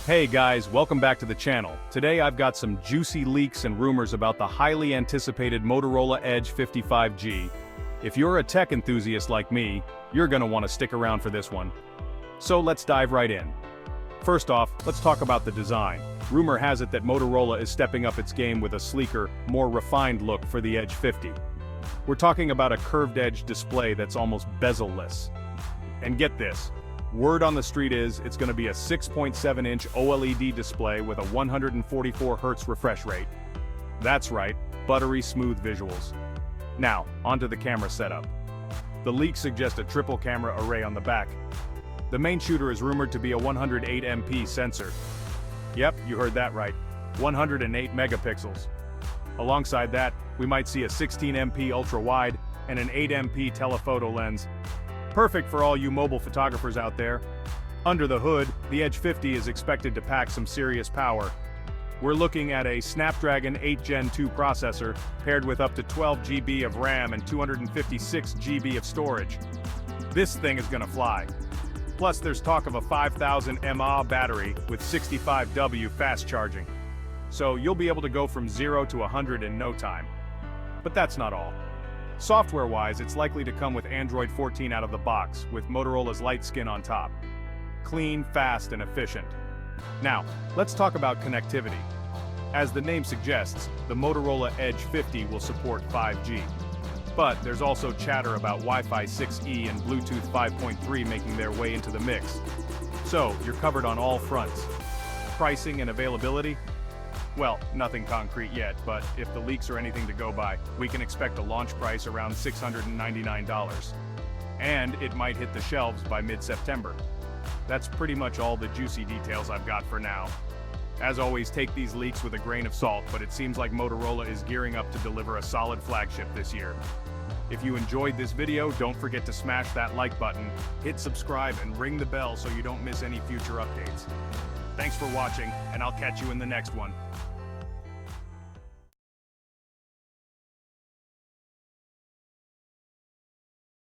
Hey guys, welcome back to the channel. Today I've got some juicy leaks and rumors about the highly anticipated Motorola Edge 55G. If you're a tech enthusiast like me, you're gonna want to stick around for this one. So let's dive right in. First off, let's talk about the design. Rumor has it that Motorola is stepping up its game with a sleeker, more refined look for the Edge 50. We're talking about a curved edge display that's almost bezel-less. And get this. Word on the street is it's going to be a 6.7-inch OLED display with a 144Hz refresh rate. That's right, buttery smooth visuals. Now, onto the camera setup. The leaks suggest a triple camera array on the back. The main shooter is rumored to be a 108MP sensor. Yep, you heard that right, 108 megapixels. Alongside that, we might see a 16MP ultra-wide and an 8MP telephoto lens. Perfect for all you mobile photographers out there. Under the hood, the Edge 50 is expected to pack some serious power. We're looking at a Snapdragon 8 Gen 2 processor, paired with up to 12 GB of RAM and 256 GB of storage. This thing is gonna fly. Plus there's talk of a 5000 mAh battery with 65W fast charging. So you'll be able to go from 0 to 100 in no time. But that's not all. Software-wise, it's likely to come with Android 14 out of the box, with Motorola's light skin on top. Clean, fast, and efficient. Now, let's talk about connectivity. As the name suggests, the Motorola Edge 50 will support 5G. But there's also chatter about Wi-Fi 6E and Bluetooth 5.3 making their way into the mix. So, you're covered on all fronts. Pricing and availability? Well, nothing concrete yet, but if the leaks are anything to go by, we can expect a launch price around $699. And it might hit the shelves by mid-September. That's pretty much all the juicy details I've got for now. As always, take these leaks with a grain of salt, but it seems like Motorola is gearing up to deliver a solid flagship this year. If you enjoyed this video, don't forget to smash that like button, hit subscribe, and ring the bell so you don't miss any future updates. Thanks for watching, and I'll catch you in the next one.